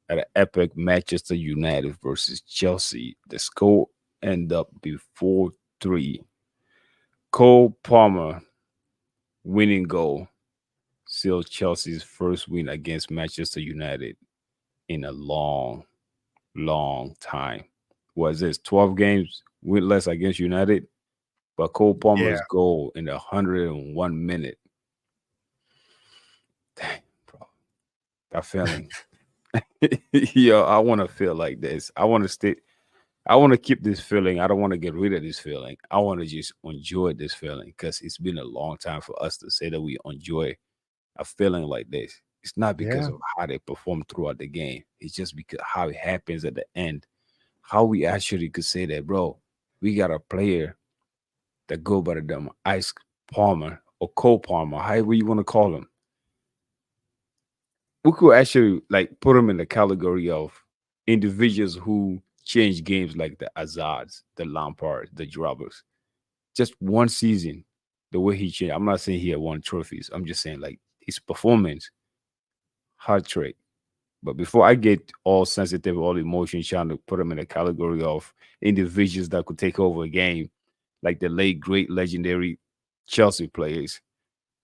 at an epic Manchester United versus Chelsea. The score ended up before 3. Cole Palmer winning goal sealed Chelsea's first win against Manchester United in a long time. Was this 12 games winless against United? But Cole Yeah. Palmer's goal in the 101 minute. Dang, bro. That feeling. Yo, I want to feel like this. I want to stay. I want to keep this feeling. I don't want to get rid of this feeling. I want to just enjoy this feeling because it's been a long time for us to say that we enjoy a feeling like this. It's not because Yeah. of how they perform throughout the game. It's just because how it happens at the end. How we actually could say that, bro. We got a player that go by the name Ice Palmer or Cole Palmer, however you want to call him. We could actually like put him in the category of individuals who change games like the Azards, the Lampards, the Drobbers. Just one season, the way he changed. I'm not saying he had won trophies. I'm just saying like his performance, hard trick. But before I get all sensitive, all emotion, trying to put him in a category of individuals that could take over a game, like the late great legendary Chelsea players.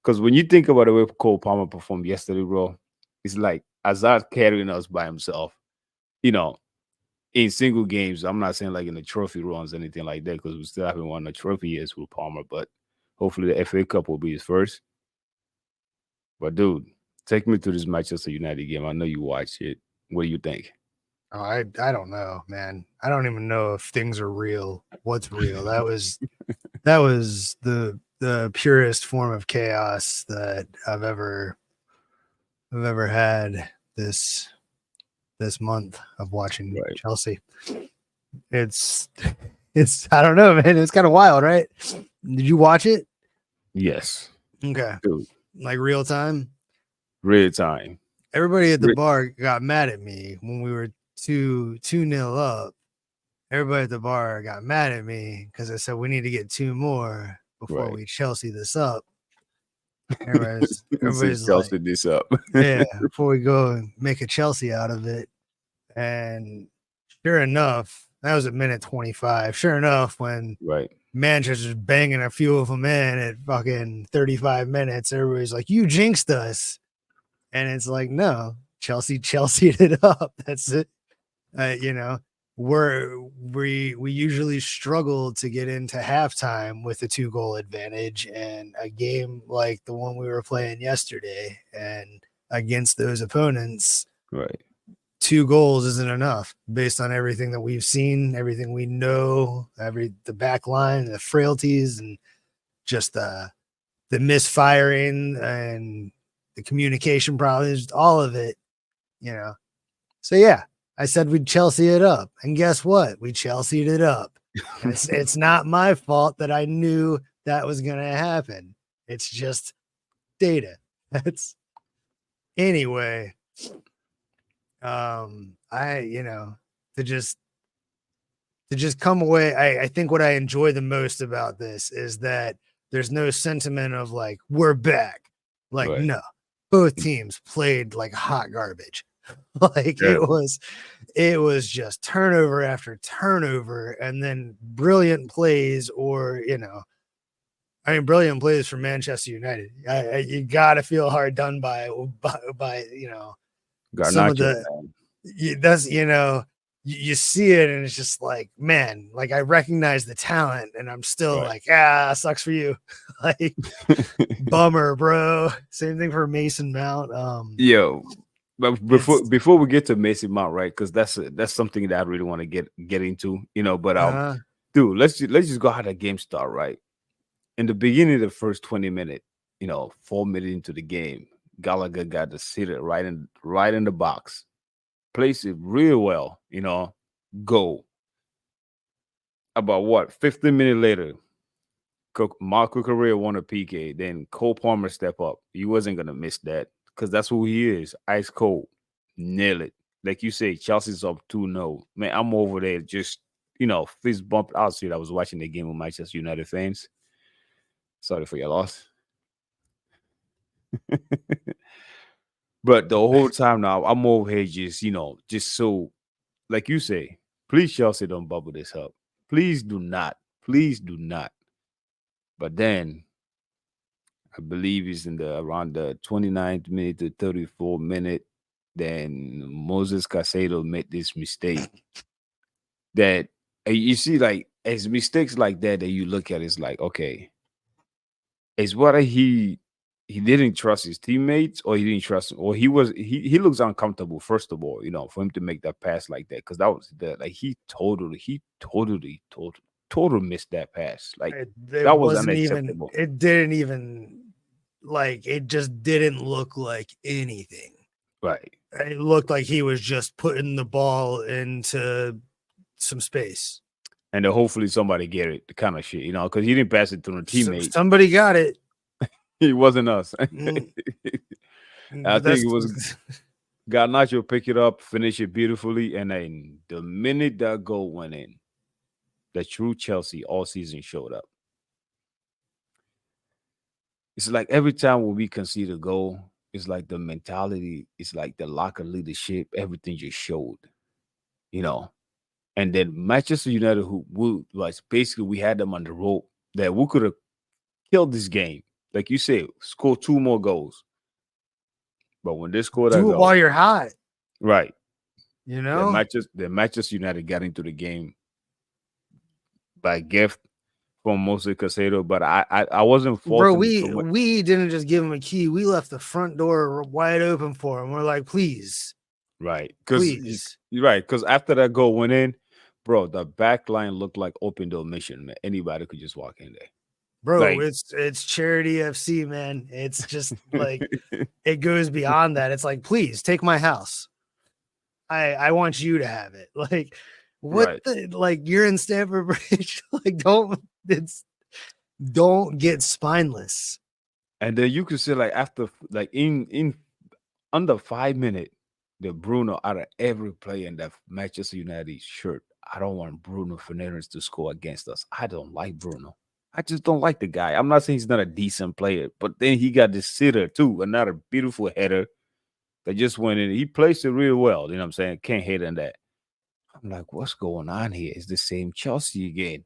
Because when you think about the way Cole Palmer performed yesterday, bro, it's like Azad carrying us by himself. You know, in single games, I'm not saying like in the trophy runs, anything like that, because we still haven't won a trophy yet with Palmer. But hopefully the FA Cup will be his first. But dude, take me to this Manchester United game. I know you watched it. What do you think? Oh, I don't know, man. I don't even know if things are real. What's real? That was the purest form of chaos that I've ever had this this month of watching Right. Chelsea. It's it's I don't know, man. It's kind of wild, right? Did you watch it? Yes, Okay. dude. Like real time? Real time. Everybody at the Re- bar got mad at me when we were 2-0 up. Everybody at the bar got mad at me because I said we need to get two more before right. we Chelsea this up. Everybody's Say everybody's like, Chelsea this up. yeah, before we go and make a Chelsea out of it. And sure enough, that was at minute 25. Sure enough, when Right. Manchester's banging a few of them in at fucking 35 minutes, everybody's like, you jinxed us. And it's like, no, Chelsea'd it up. That's it. You know, we usually struggle to get into halftime with a 2-goal advantage, and a game like the one we were playing yesterday and against those opponents, Right. 2 goals isn't enough based on everything that we've seen, everything we know, the back line, the frailties, and just the misfiring and the communication problems, all of it, you know. So yeah, I said we'd Chelsea it up, and guess what? We Chelsea'd it up. And it's not my fault that I knew that was gonna happen. It's just data. That's anyway. I to just to just come away. I think what I enjoy the most about this is that there's no sentiment of like we're back. Like Right. no, both teams played like hot garbage. Like Terrible. it was just turnover after turnover, and then brilliant plays, or brilliant plays from Manchester United. You got to feel hard done by some of Garnacho, the man. that's you see it, and it's just like, man, like I recognize the talent, and I'm still Right. like, sucks for you. Like, bummer, bro. Same thing for Mason Mount. Yo, but before It's before we get to Mason Mount, right? Because that's something that I really want to get into, But uh dude, let's just go how the game start, right? In the beginning of the first 20 minutes, 4 minutes into the game, Gallagher got to sit it right in the box, place it real well, go. About what 15 minutes later, Marco Correa won a PK. Then Cole Palmer step up. He wasn't gonna miss that because that's who he is. Ice cold, nail it. Like you say, Chelsea's up 2-0. Man, I'm over there just fist bumped out. I was watching the game with Manchester United fans. Sorry for your loss. But the whole time now, I'm over here just, just so, like you say, please, Chelsea, don't bubble this up. Please do not. Please do not. But then I believe it's in the around the 29th minute to 34th minute. Then Moses Casado made this mistake that you see, like, as mistakes like that you look at, it's like, okay, is what he didn't trust his teammates, or he didn't trust, or he looks uncomfortable, first of all, for him to make that pass like that, because that was the, like, he totally missed that pass. Like, It that was wasn't even, unacceptable. it didn't even, like, it just didn't look like anything. Right. It looked like he was just putting the ball into some space. And then hopefully somebody get it, the kind of shit, because he didn't pass it to the teammate. Somebody got it. It wasn't us. Mm. I think it was Garnacho pick it up, finish it beautifully, and then the minute that goal went in, the true Chelsea all season showed up. It's like every time when we concede a goal, it's like the mentality, it's like the lack of leadership, everything just showed, And then Manchester United, who was basically, we had them on the rope that we could have killed this game. Like you said, score 2 more goals. But when they scored that do it goal, while you're hot. right? The Manchester United got into the game by gift from Moses Casado, but I wasn't bro. faulting We didn't just give him a key. We left the front door wide open for him. We're like, please, right? please. Right, because after that goal went in, bro, the back line looked like open door mission, man. Anybody could just walk in there. Bro, Like, it's Charity FC, man. It's just like it goes beyond that. It's like, please take my house. I want you to have it. Like, what right. like, you're in Stamford Bridge. Like, don't get spineless. And then you could say, like, after, like, in under 5 minutes, the Bruno, out of every player in that Manchester United shirt, I don't want Bruno Fernandes to score against us. I don't like Bruno. I just don't like the guy. I'm not saying he's not a decent player, but then he got this sitter too, another beautiful header that just went in. He plays it real well. You know what I'm saying? Can't hate on that. I'm like, what's going on here? It's the same Chelsea again.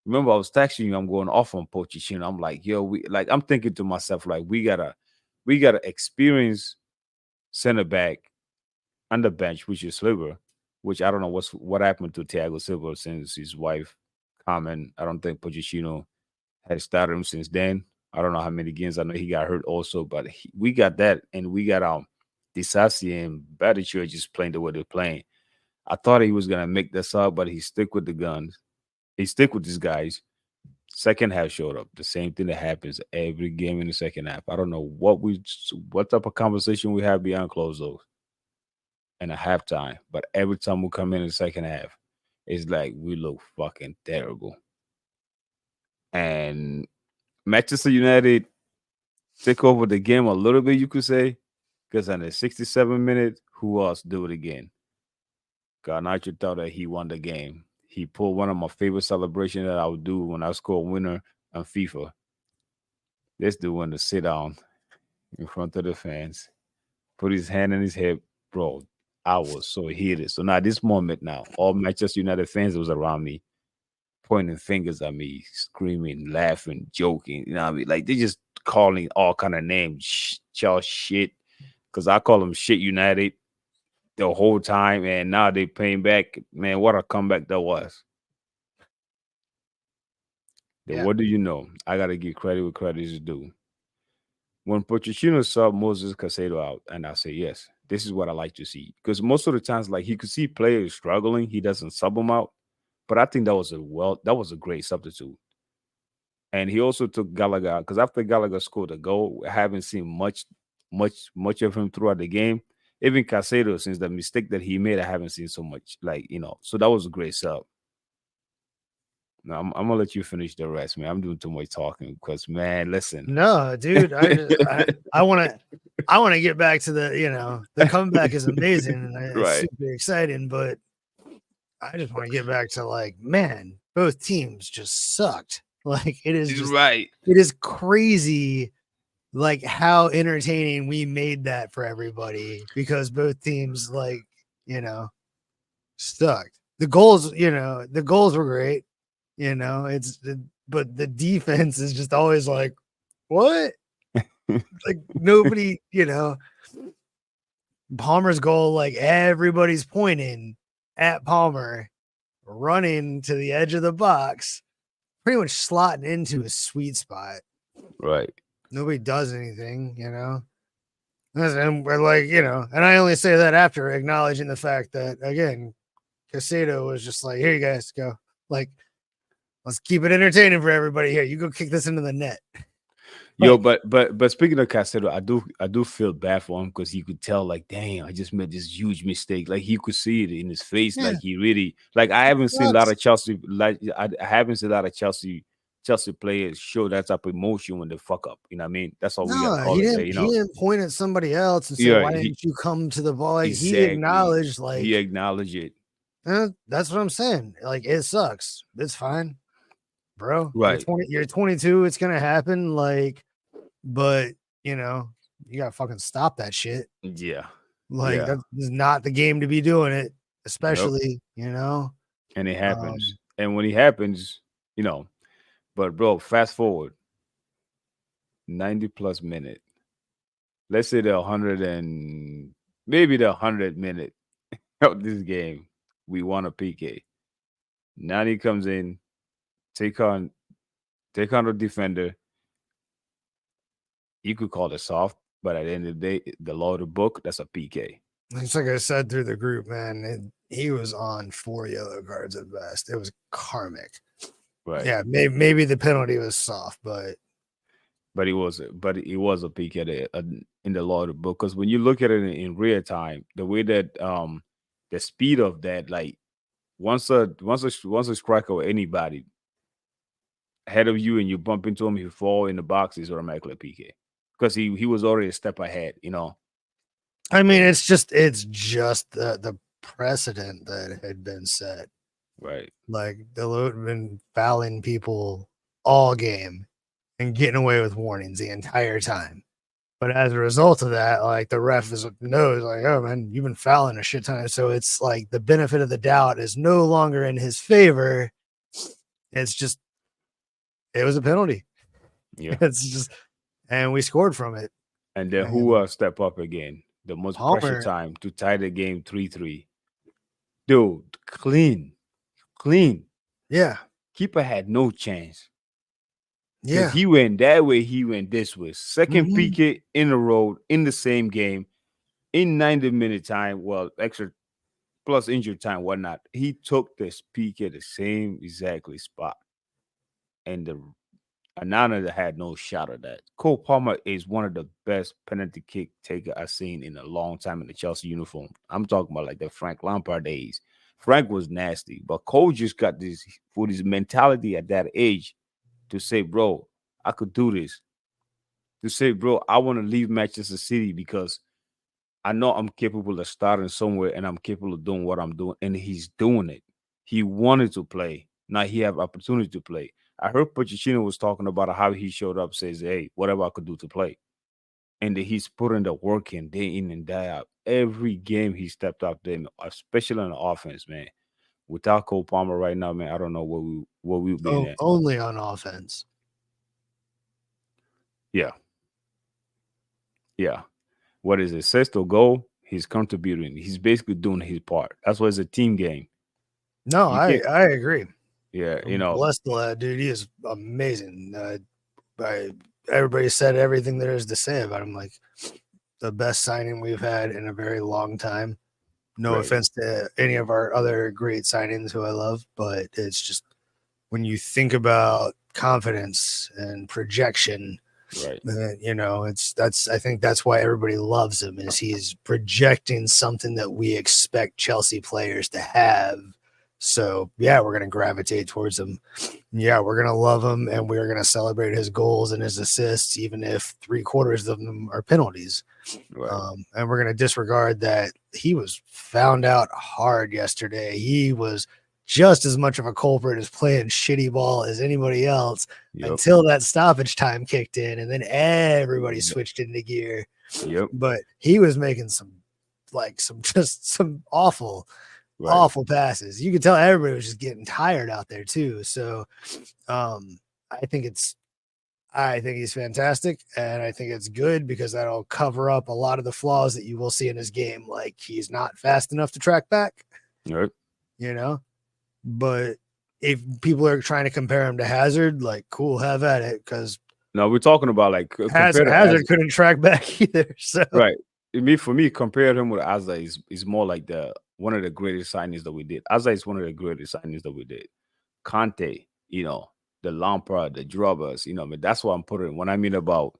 Remember, I was texting you. I'm going off on Pochettino. I'm like, yo, I'm thinking to myself, like, we gotta experience center back on the bench, which is Silva, which I don't know what happened to Thiago Silva since his wife Carmen. I don't think Pochettino had started him since then. I don't know how many games. I know he got hurt also, but we got that, and we got Disasi and Badichur just playing the way they're playing. I thought he was gonna make this up, but he stick with the guns. He stick with these guys. Second half showed up. The same thing that happens every game in the second half. I don't know what type of conversation we have beyond closed doors in a halftime, but every time we come in the second half, it's like we look fucking terrible. And Manchester United take over the game a little bit, you could say, because on the 67 minutes, who else do it again? Garnacho thought that he won the game. He pulled one of my favorite celebrations that I would do when I score a winner on FIFA. This dude wanted to sit down in front of the fans, put his hand on his hip. Bro, I was so heated. So now this moment now, all Manchester United fans was around me, pointing fingers at me, screaming, laughing, joking. You know what I mean? Like, they just calling all kind of names, y'all shit. Because I call them shit United the whole time, and now they paying back. Man, what a comeback that was. Then what do you know? I got to give credit where credit is due. When Pochettino saw Moses Casado out, and I say, yes, this is what I like to see. Because most of the times, like, he could see players struggling, he doesn't sub them out. But I think that was a great substitute. And he also took Gallagher, because after Gallagher scored a goal, I haven't seen much of him throughout the game. Even Casado, since the mistake that he made, I haven't seen so much. So that was a great sub. Now I'm gonna let you finish the rest, man. I'm doing too much talking because, man, listen. No, dude, I want to get back to the comeback is amazing and it's super exciting, but I just want to get back to, like, man, both teams just sucked. Like, it is just, right. It is crazy like how entertaining we made that for everybody because both teams like, stuck. The goals, the goals were great, but the defense is just always like, what? Like nobody, Palmer's goal, like everybody's pointing at Palmer, running to the edge of the box, pretty much slotting into a sweet spot. Right. Nobody does anything, And we're like, and I only say that after acknowledging the fact that, again, Casado was just like, here you guys go. Like, let's keep it entertaining for everybody here. You go kick this into the net. Yo, but speaking of Casero, I do feel bad for him because he could tell, like, dang, I just made this huge mistake. Like he could see it in his face, Yeah. like he really like. I haven't seen a lot of Chelsea, like I haven't seen a lot of Chelsea players show that type of emotion when they fuck up. You know what I mean? That's all we gotta call he it. didn't. You know, He didn't point at somebody else and say, yeah, "Why didn't you come to the ball?" Like, he exactly. acknowledged, like He acknowledged it. That's what I'm saying. Like, it sucks. It's fine, bro. Right. You're 22. It's gonna happen. Like, but you gotta fucking stop that shit. Yeah. Like, that is not the game to be doing it, especially, And it happens. And when it happens, but bro, fast forward 90 plus minute. Let's say the 100 and maybe the 100 minute of this game, we won a PK. Nani comes in, take on the defender. You could call it soft, but at the end of the day, the law of the book, that's a PK. It's like I said through the group, man. He was on 4 yellow cards at best. It was karmic. Right. Yeah, maybe the penalty was soft, but it was a PK in the law of the book. Because when you look at it in real time, the way that the speed of that, like once a striker or anybody ahead of you and you bump into him, you fall in the box, is automatically a PK because he was already a step ahead. I mean, it's just the precedent that had been set. Right. Like, Deloitte had been fouling people all game and getting away with warnings the entire time. But as a result of that, like, the ref knows, like, oh man, you've been fouling a shit ton. So it's like the benefit of the doubt is no longer in his favor. It's just, it was a penalty. Yeah. It's just, and we scored from it. And then who step up again? The most Palmer. pressure time to tie the game 3-3. Dude, clean. Yeah. Keeper had no chance. Yeah. He went that way, he went this way. Second PK in a row in the same game in 90-minute time. Well, extra plus injured time, whatnot. He took this PK the same exactly spot. And the Anana had no shot at that. Cole Palmer is one of the best penalty kick taker I've seen in a long time in the Chelsea uniform. I'm talking about like the Frank Lampard days. Frank was nasty, but Cole just got this for his mentality at that age to say, bro, I could do this. To say, bro, I want to leave Manchester City because I know I'm capable of starting somewhere and I'm capable of doing what I'm doing. And he's doing it. He wanted to play. Now he have opportunity to play. I heard Pochettino was talking about how he showed up, says, hey, whatever I could do to play. And he's putting the work in, day in and day out. Every game he stepped up there, especially on the offense, man. Without Cole Palmer right now, man, I don't know what we would be at. Only on offense. Yeah. Yeah. What is it? Assist or goal? He's contributing. He's basically doing his part. That's why it's a team game. No, I agree. Yeah, bless the lad, dude. He is amazing. Everybody said everything there is to say about him. Like, the best signing we've had in a very long time. No offense to any of our other great signings who I love, but it's just when you think about confidence and projection, right? I think that's why everybody loves him, is he's projecting something that we expect Chelsea players to have. So yeah, we're gonna gravitate towards him. Yeah, we're gonna love him, and we're gonna celebrate his goals and his assists, even if 3/4 of them are penalties. Right. And we're gonna disregard that he was found out hard yesterday. He was just as much of a culprit as playing shitty ball as anybody else Yep. until that stoppage time kicked in, and then everybody Yep. switched into gear. Yep. But he was making some awful Right. awful passes. You could tell everybody was just getting tired out there too. So I think he's fantastic, and I think it's good because that'll cover up a lot of the flaws that you will see in his game. Like he's not fast enough to track back, Right. you know. But if people are trying to compare him to Hazard, like cool, have at it, because No, we're talking about like Hazard couldn't track back either. So right. For me, compare him with Azza is more like one of the greatest signings that we did. Azza is one of the greatest signings that we did. Conte, the Lampard, the Drobbers, I mean, that's what I'm putting when I mean about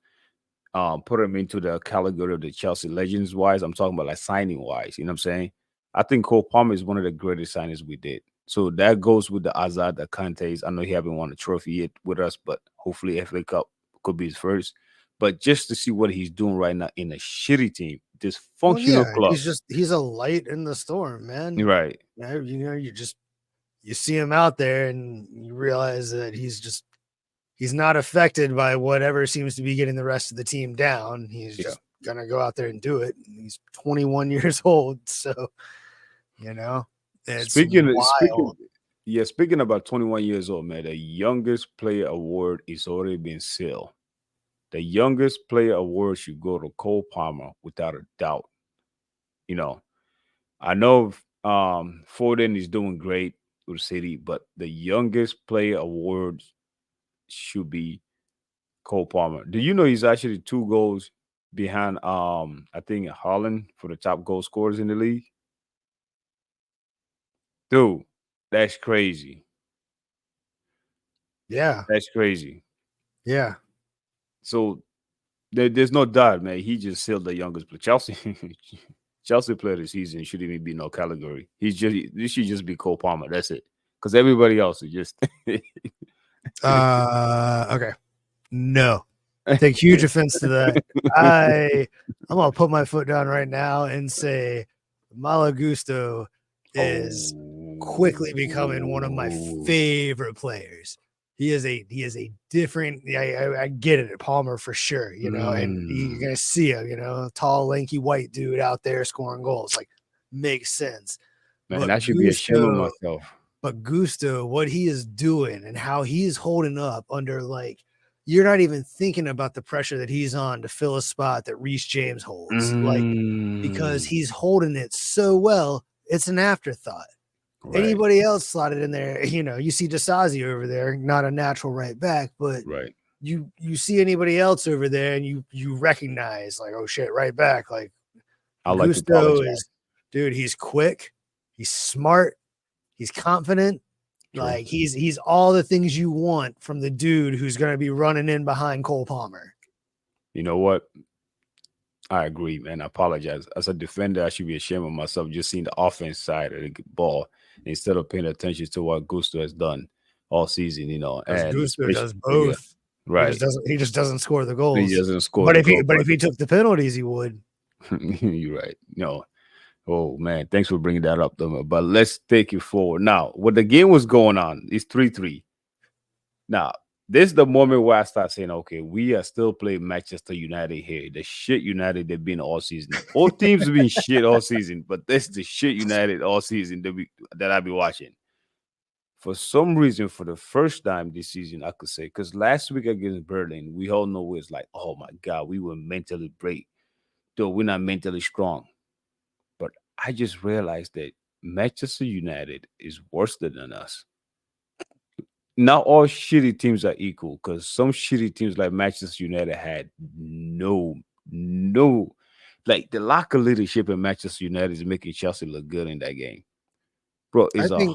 put him into the category of the Chelsea legends wise. I'm talking about like signing wise. You know what I'm saying? I think Cole Palmer is one of the greatest signings we did. So that goes with the Azad, the Contes. I know he haven't won a trophy yet with us, but hopefully FA Cup could be his first. But just to see what he's doing right now in a shitty team, dysfunctional club. He's a light in the storm, man. Right. You see him out there and you realize that he's not affected by whatever seems to be getting the rest of the team down. He's just gonna go out there and do it. He's 21 years old, so it's speaking about 21 years old, man, the youngest player award is already been sealed. The youngest player award should go to Cole Palmer without a doubt. I know Foden is doing great with City, but the youngest player award should be Cole Palmer. Do you know he's actually 2 goals behind I think Haaland for the top goal scorers in the league? Dude, that's crazy. Yeah. That's crazy. Yeah. So there's no doubt, man. He just sealed the youngest player. Chelsea player this season shouldn't even be no category. This should just be Cole Palmer. That's it. Because everybody else is just okay. No. Take huge offense to that. I'm gonna put my foot down right now and say Malo Gusto is quickly becoming one of my favorite players. He is a different. I get it at Palmer for sure, and you're gonna see him, tall, lanky, white dude out there scoring goals. Like, makes sense. Man, I should be ashamed of myself. But Gusto, what he is doing and how he is holding up under, like, you're not even thinking about the pressure that he's on to fill a spot that Reece James holds, like, because he's holding it so well. It's an afterthought. Right. Anybody else slotted in there, you see Disasi over there, not a natural right back, but you see anybody else over there and you recognize, like, oh shit, right back. Like, I like Gusto dude, he's quick, he's smart, he's confident. True. Like, he's all the things you want from the dude who's going to be running in behind Cole Palmer. You know what? I agree, man. I apologize. As a defender, I should be ashamed of myself just seeing the offense side of the ball instead of paying attention to what Gusto has done all season, And Gusto does both. Right. He just doesn't score the goals. He doesn't score. But if he took the penalties, he would. You're right. No. Oh, man. Thanks for bringing that up, though. But let's take it forward. Now, when the game was going on, it's 3-3. Now, this is the moment where I start saying, okay, we are still playing Manchester United here. The shit United they've been all season. All teams have been shit all season, but this is the shit United all season that I've been watching. For some reason, for the first time this season, I could say, because last week against Berlin, we all know it's like, oh my God, we were mentally break. Though we're not mentally strong. But I just realized that Manchester United is worse than us. Not all shitty teams are equal, because some shitty teams like Manchester United had no, like the lack of leadership in Manchester United is making Chelsea look good in that game. Bro,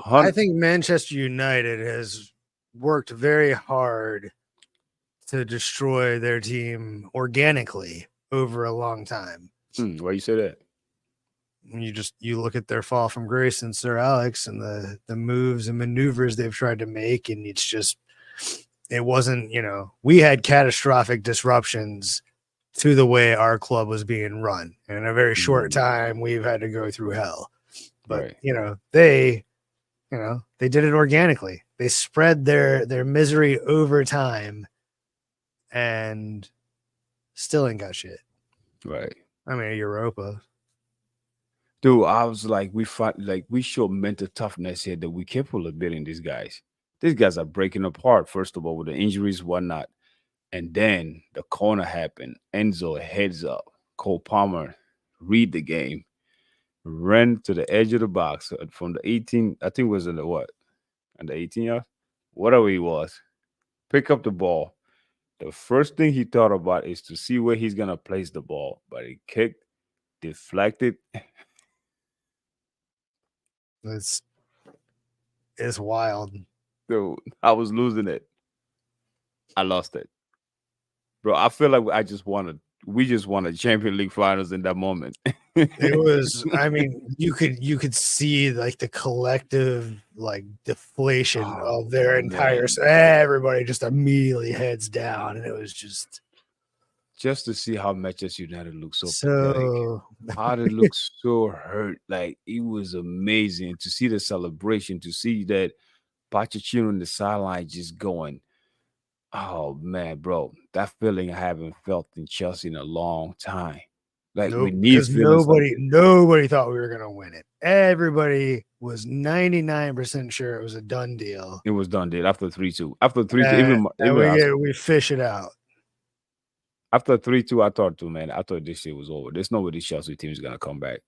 I think Manchester United has worked very hard to destroy their team organically over a long time. Why you say that? You look at their fall from grace and Sir Alex and the moves and maneuvers they've tried to make, and it wasn't, we had catastrophic disruptions to the way our club was being run. And in a very short time, we've had to go through hell. But, they they did it organically. They spread their misery over time and still ain't got shit. Right. I mean, Europa. Dude, I was like, we show mental toughness here that we capable of beating these guys. These guys are breaking apart, first of all, with the injuries, whatnot. And then the corner happened. Enzo heads up. Cole Palmer read the game, ran to the edge of the box from the 18. I think it was in the what? On the 18 yard? Whatever he was. Pick up the ball. The first thing he thought about is to see where he's gonna place the ball. But he kicked, deflected. It's wild. Dude, I was losing it. I lost it. Bro, I feel like we just won a Champions League finals in that moment. It was, I mean, you could see like the collective like deflation of their entire, everybody just immediately heads down, and it was just to see how Manchester United looks so pathetic. How they look so hurt. Like, it was amazing to see the celebration, to see that Pochettino on the sideline just going, oh man, bro, that feeling I haven't felt in Chelsea in a long time. Like, nope, we need nobody thought we were gonna win it. Everybody was 99% sure it was a done deal. It was done, dude. After 3-2. After 3-2, even we fish it out. After 3-2, I thought too, man. I thought this shit was over. There's no way this Chelsea team is gonna come back.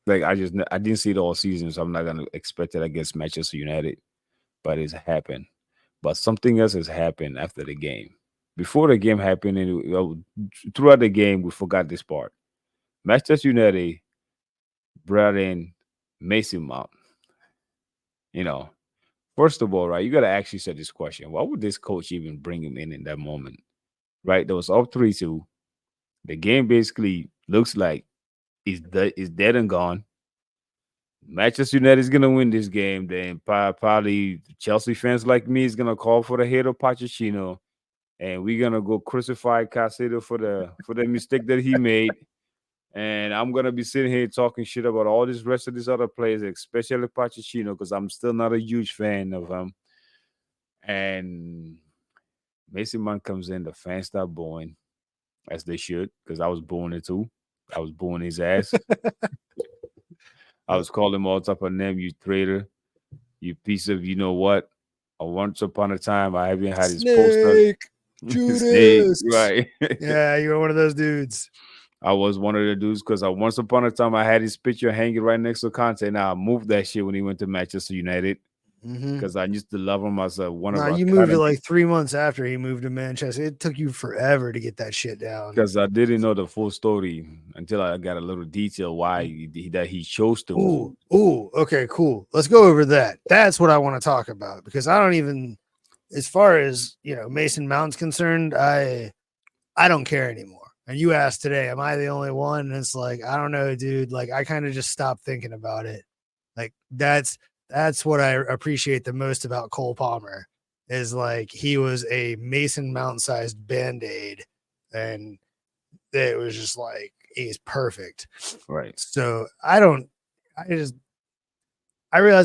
Like, I didn't see it all season, so I'm not gonna expect it against Manchester United. But it's happened. But something else has happened after the game. Before the game happened, and throughout the game, we forgot this part. Manchester United brought in Mason Mount. First of all, right, you got to ask yourself this question. Why would this coach even bring him in that moment? Right? There was up 3-2. The game basically looks like it's dead and gone. Manchester United is going to win this game. Then probably Chelsea fans like me is going to call for the head of Pochettino. And we're going to go crucify Caicedo for the mistake that he made. And I'm going to be sitting here talking shit about all this rest of these other players, especially Pochettino, because I'm still not a huge fan of him. And Mason Mount comes in, the fans start booing, as they should, because I was booing it too. I was booing his ass. I was calling him all type of name, you traitor, you piece of you know what. Once upon a time, I haven't had his poster. Judas. Right. Yeah, you were one of those dudes. I was one of the dudes because once upon a time I had his picture hanging right next to Conte. Now I moved that shit when he went to Manchester United because I used to love him as one of our. You moved it like 3 months after he moved to Manchester. It took you forever to get that shit down because I didn't know the full story until I got a little detail why he chose to move. Ooh, okay, cool. Let's go over that. That's what I want to talk about because I don't even, as far as Mason Mount's concerned, I don't care anymore. And you asked today, am I the only one? And it's like, I don't know, dude. Like, I kind of just stopped thinking about it. Like, that's what I appreciate the most about Cole Palmer is like he was a Mason Mount sized Band-Aid, and it was just like he's perfect. Right. So I realized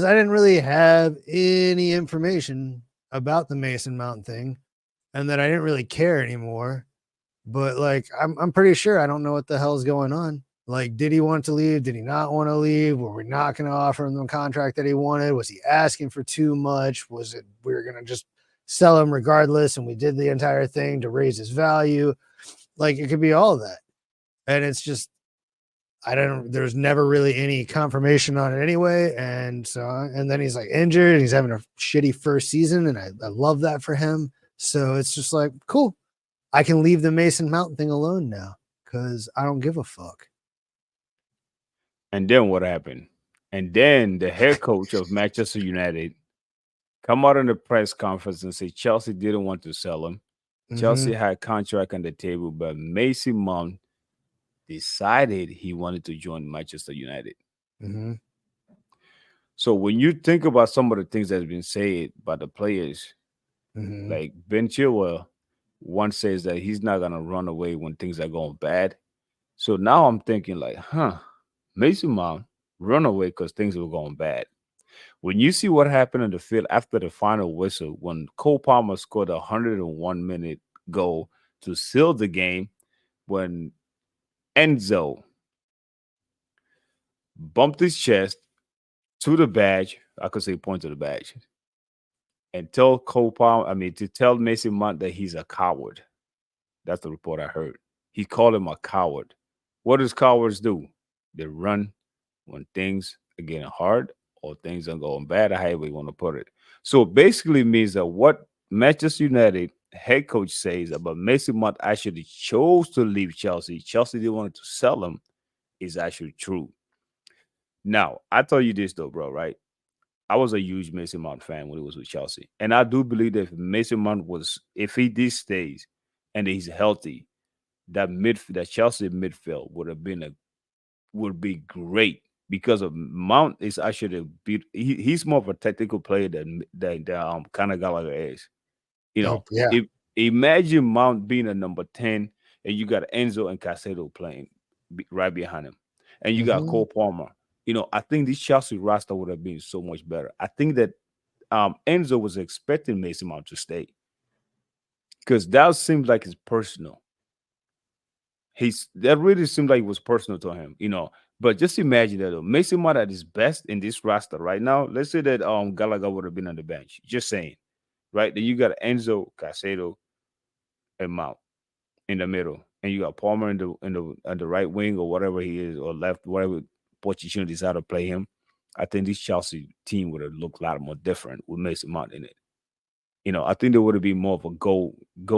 I didn't really have any information about the Mason Mount thing, and that I didn't really care anymore. But like, I'm pretty sure I don't know what the hell's going on. Like, did he want to leave? Did he not want to leave? Were we not going to offer him the contract that he wanted? Was he asking for too much? Was it we were going to just sell him regardless? And we did the entire thing to raise his value. Like, it could be all of that. And it's just, there's never really any confirmation on it anyway. And so, and then he's like injured and he's having a shitty first season. And I love that for him. So it's just like, cool. I can leave the Mason Mount thing alone now because I don't give a fuck. And then what happened? And then the head coach of Manchester United come out in the press conference and say Chelsea didn't want to sell him. Chelsea had a contract on the table, but Mason Mount decided he wanted to join Manchester United. So when you think about some of the things that's been said by the players, like Ben Chilwell, one says that he's not going to run away when things are going bad. So now I'm thinking like, Mason Mount run away because things were going bad. When you see what happened in the field after the final whistle, when Cole Palmer scored a 101-minute goal to seal the game, when Enzo bumped his chest to the badge, I could say point to the badge, and tell Cole Palmer, to tell Mason Mount that he's a coward. That's the report I heard. He called him a coward. What does cowards do? They run when things are getting hard or things are going bad, however you want to put it. So basically means that what Manchester United head coach says about Mason Mount actually chose to leave Chelsea. Chelsea didn't want to sell him is actually true. Now, I tell you this though, bro, right? I was a huge Mason Mount fan when he was with Chelsea. And I do believe that if he did stays and he's healthy, that Chelsea midfield would be great because of Mount is actually he's more of a technical player than Conor Gallagher is. Yeah. If, imagine Mount being a number 10 and you got Enzo and Caicedo playing right behind him, and you got Cole Palmer. I think this Chelsea roster would have been so much better. I think that Enzo was expecting Mason Mount to stay because that seems like it's personal. That really seemed like it was personal to him, But just imagine that though. Mason Mount at his best in this roster right now. Let's say that Gallagher would have been on the bench. Just saying, right? Then you got Enzo, Caicedo, and Mount in the middle, and you got Palmer in the right wing or whatever he is, or left, whatever position decide to play him. I think this Chelsea team would have looked a lot more different with Mason Mount in it. I think there would have been more of a goal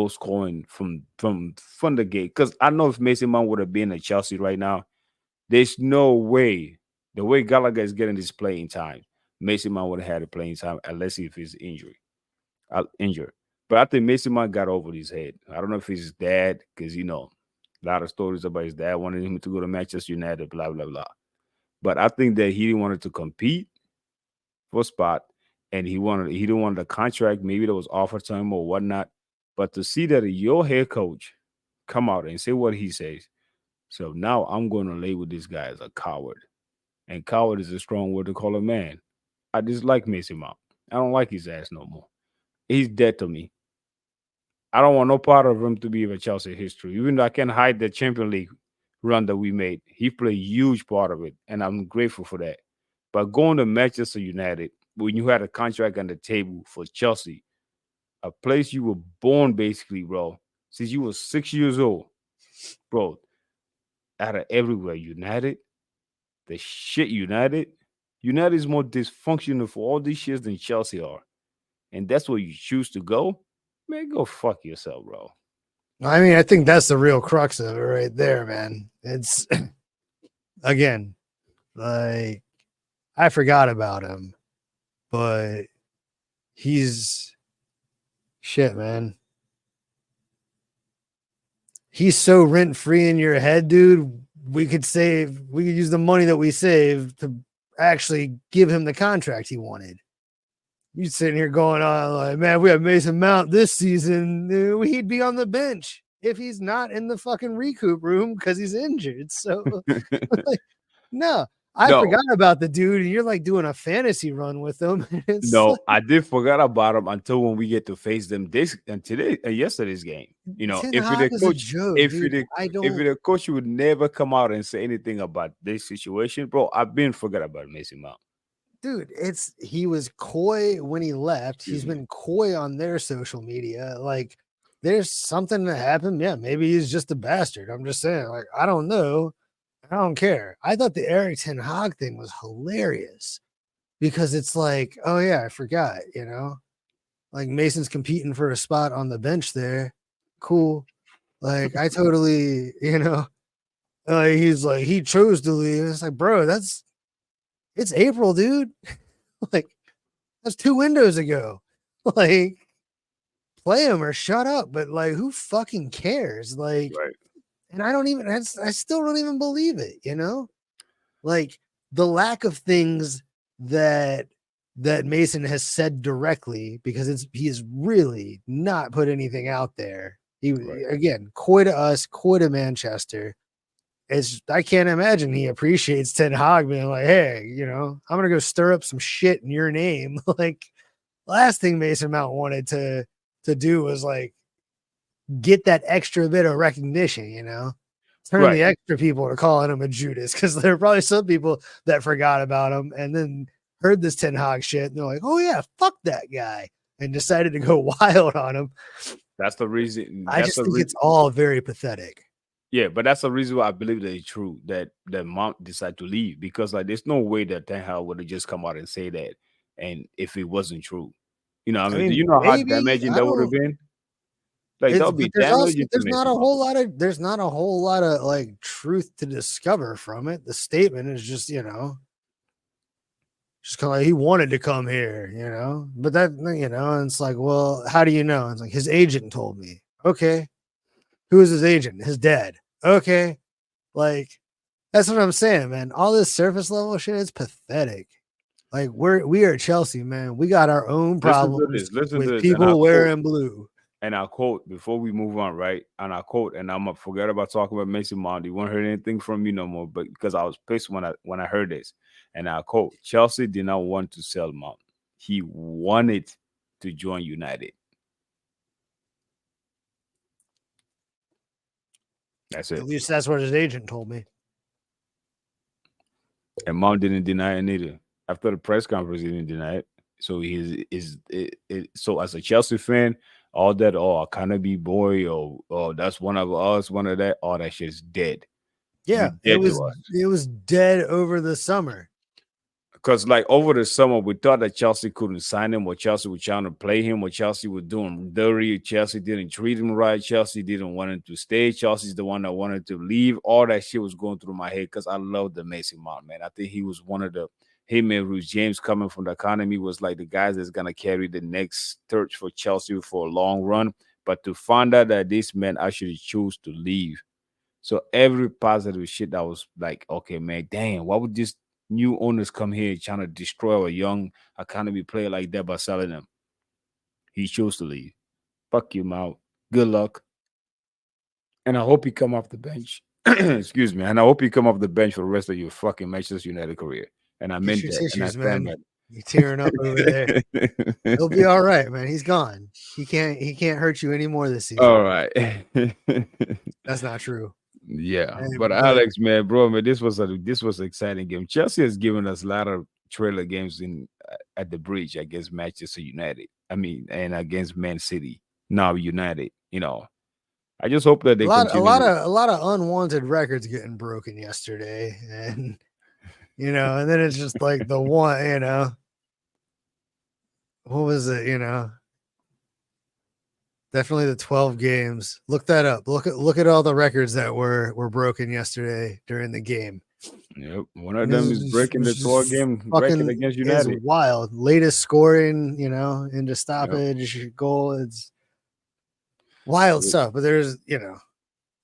scoring from the gate. Because I know if Mason Mount would have been at Chelsea right now, there's no way the way Gallagher is getting this playing time, Mason Mount would have had a playing time unless if he's injured. But I think Mason Mount got over his head. I don't know if he's his dad, because a lot of stories about his dad wanted him to go to Manchester United, blah blah blah. But I think that he wanted to compete for a spot. And he didn't want the contract, maybe that was offered to him or whatnot. But to see that your head coach come out and say what he says, so now I'm going to lay with this guy as a coward. And coward is a strong word to call a man. I dislike Mason Mount. I don't like his ass no more. He's dead to me. I don't want no part of him to be in Chelsea history. Even though I can't hide the Champions League run that we made, he played a huge part of it, and I'm grateful for that. But going to Manchester United, when you had a contract on the table for Chelsea, a place you were born basically, bro, since you were 6 years old, bro, out of everywhere, United is more dysfunctional for all these years than Chelsea are. And that's where you choose to go? Man, go fuck yourself, bro. I think that's the real crux of it right there, man. It's, again, like, I forgot about him, but he's shit, man. He's so rent-free in your head, dude. We could use the money that we saved to actually give him the contract he wanted. You sitting here going on like, man, we have Mason Mount this season. He'd be on the bench if he's not in the fucking recoup room because he's injured. So, like, no. I forgot about the dude, and you're like doing a fantasy run with them. I did forget about him until when we get to face them yesterday's game. If the coach would never come out and say anything about this situation, bro, I've been forgot about Mason Mount. Dude, he was coy when he left. He's been coy on their social media. Like, there's something that happened. Yeah, maybe he's just a bastard. I'm just saying, like, I don't know. I don't care. I thought the Erik ten Hag thing was hilarious because it's like, oh yeah, I forgot, like Mason's competing for a spot on the bench there. Cool. Like, I totally, he's like, he chose to leave. It's like, bro, it's April, dude. Like, that's 2 windows ago. Like, play him or shut up. But like, who fucking cares? Like, right. And I still don't even believe it, like the lack of things that Mason has said directly, because he has really not put anything out there. He again, coy to us, coy to Manchester. I can't imagine he appreciates Ten Hag being like, hey, I'm gonna go stir up some shit in your name. Like, last thing Mason Mount wanted to do was like get that extra bit of recognition, turn the extra people to calling him a Judas, because there are probably some people that forgot about him and then heard this Ten Hag shit and they're like, oh yeah, fuck that guy, and decided to go wild on him. That's the reason. I just think it's all very pathetic. Yeah, but that's the reason why I believe that it's true that Mount decided to leave, because like there's no way that Ten Hag would have just come out and say that, and if it wasn't true, I mean, do you know how damaging that would have been? Like that would be damaging. There's not a whole lot of like truth to discover from it. The statement is just just kind of like he wanted to come here, but that and it's like, well, how do you know? It's like his agent told me. Okay, who is his agent? His dad. Okay, like that's what I'm saying, man. All this surface level shit is pathetic. Like we are Chelsea, man. We got our own problems with people wearing blue. And I'll quote before we move on, right? And I'll quote, and I'm gonna forget about talking about Mason Mount. You won't hear anything from me no more, but because I was pissed when I heard this. And I'll quote: Chelsea did not want to sell Mount. He wanted to join United. That's it. At least that's what his agent told me. And Mount didn't deny it either. After the press conference, he didn't deny it. So so as a Chelsea fan, all that, I kind of be boy, or that's one of us, one of that, all that shit is dead. Yeah, it was dead over the summer. Because like over the summer, we thought that Chelsea couldn't sign him, or Chelsea was trying to play him, or Chelsea was doing dirty. Chelsea didn't treat him right. Chelsea didn't want him to stay. Chelsea's the one that wanted to leave. All that shit was going through my head because I love the Mason Mount, man. I think he was one of the him and Reece James coming from the academy was like the guys that's gonna carry the next torch for Chelsea for a long run. But to find out that this man actually chose to leave, so every positive shit that was like, okay, man, damn, why would this new owners come here trying to destroy a young academy player like that by selling him? He chose to leave. Fuck you, Mount. Good luck. And I hope you come off the bench. Excuse me. And I hope you come off the bench for the rest of your fucking Manchester United career. And I meant that. And I stand that. You're tearing up over there. He'll be all right, man. He's gone. He can't hurt you anymore this season. All right. That's not true. Yeah, but Alex, man, bro, man, this was an exciting game. Chelsea has given us a lot of trailer games at the bridge against Manchester United. I mean, and against Man City. Now United. I just hope that they a lot of unwanted records getting broken yesterday, and and then it's just like the one, what was it, definitely the 12 games. Look that up. Look at all the records that were broken yesterday during the game. Yep, one of them is breaking the 12 game record against United. It's wild. Latest scoring, into stoppage goal. It's wild stuff. But there's,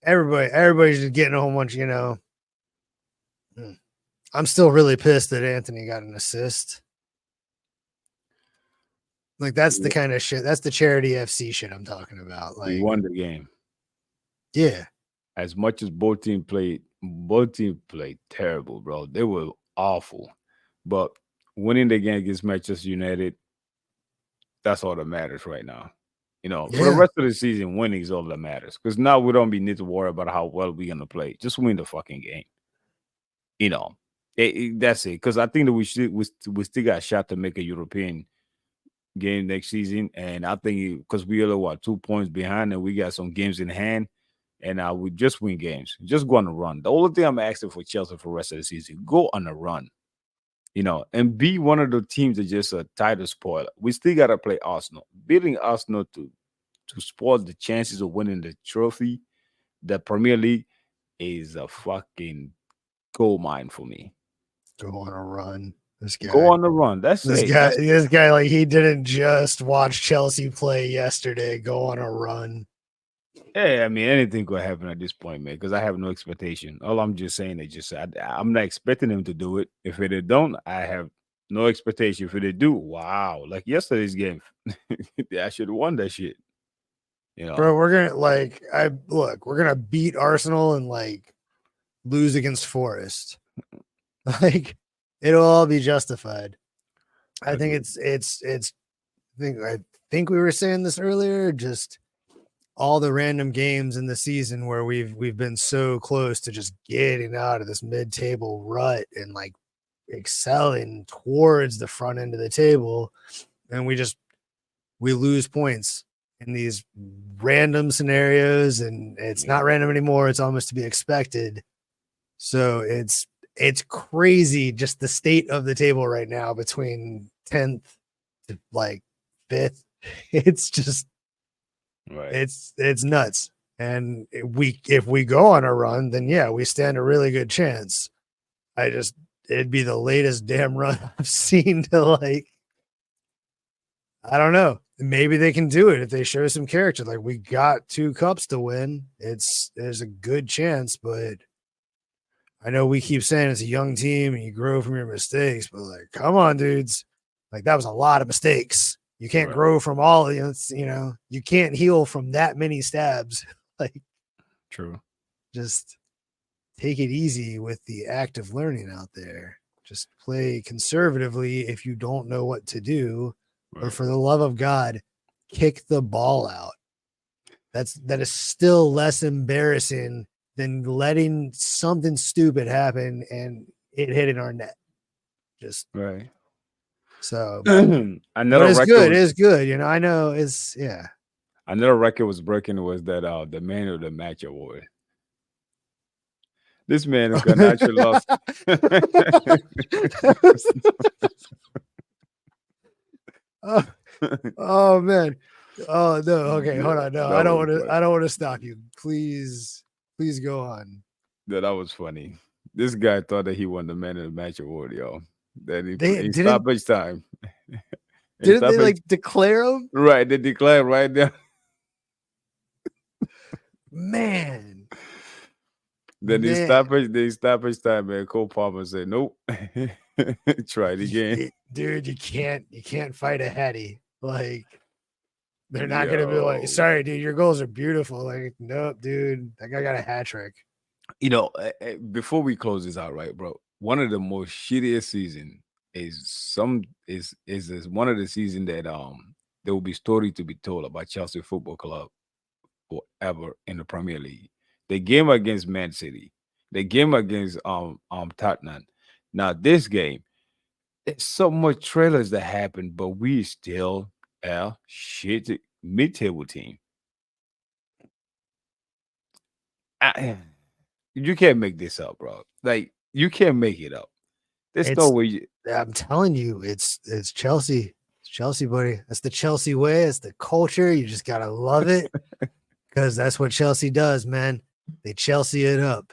everybody's just getting a whole bunch. I'm still really pissed that Anthony got an assist. Like, that's the kind of shit. That's the charity FC shit I'm talking about. Like, we won the game. Yeah. As much as both teams played terrible, bro. They were awful. But winning the game against Manchester United, that's all that matters right now. For the rest of the season, winning is all that matters. Because now we don't need to worry about how well we're going to play. Just win the fucking game. That's it. Because I think that we still got a shot to make a European game next season, and I think because we are 2 points behind and we got some games in hand, and I would just win games, just go on a run. The only thing I'm asking for Chelsea for the rest of the season, go on a run, and be one of the teams that just a title spoiler. We still gotta play Arsenal. Beating Arsenal to spoil the chances of winning the trophy, the Premier League, is a fucking gold mine for me. Go on a run. This guy. Go on the run. That's this guy. This guy, like, he didn't just watch Chelsea play yesterday. Go on a run. Hey, I mean, anything could happen at this point, man, because I have no expectation. All I'm just saying is I'm not expecting them to do it. If they don't, I have no expectation. If they do, wow. Like yesterday's game, I should have won that shit. Bro, we're gonna we're gonna beat Arsenal in like lose against Forest. Like it'll all be justified. I think I think we were saying this earlier, just all the random games in the season where we've been so close to just getting out of this mid-table rut and like excelling towards the front end of the table, and we lose points in these random scenarios, and it's not random anymore. It's almost to be expected. So it's crazy just the state of the table right now between 10th to like 5th. It's just Right. it's nuts. And if we go on a run, then yeah, we stand a really good chance. It'd be the latest damn run I've seen to like, I don't know. Maybe they can do it if they show some character. Like we got 2 cups to win. There's a good chance, but I know we keep saying it's a young team and you grow from your mistakes, but like, come on, dudes. Like that was a lot of mistakes. You can't grow from all of it. You know, you can't heal from that many stabs. Like, True. just take it easy with the active learning out there. Just play conservatively if you don't know what to do, or for the love of God, kick the ball out. That is still less embarrassing than letting something stupid happen and it hitting our net. Just right. So another it's record good. It's good. You know, I know it's Another record was breaking was that the man of the match award. This man who got actually lost. Oh man. Oh no. Okay, hold on. No, I don't want to stop you. Please go on. That was funny. This guy thought that he won the man of the match award, y'all. Then in Didn't stoppage time. Didn't they like declare him? Right, they declared right there. Man. Then the stoppage time, man. Cole Palmer said, "Nope, try it again." Dude, you can't fight a Hattie. Like they're not gonna be like, sorry, dude, your goals are beautiful. Like, nope, dude, that guy got a hat trick. You know, before we close this out, right, bro? One of the most shittiest season is one of the season that there will be story to be told about Chelsea Football Club forever in the Premier League. The game against Man City, the game against Tottenham. Now this game, there's so much trailers that happen, but we still a shit mid-table team. You can't make this up, bro. Like you can't make it up. There's no way. I'm telling you, it's Chelsea. It's Chelsea, buddy. That's the Chelsea way. It's the culture. You just gotta love it because that's what Chelsea does, man. They Chelsea it up.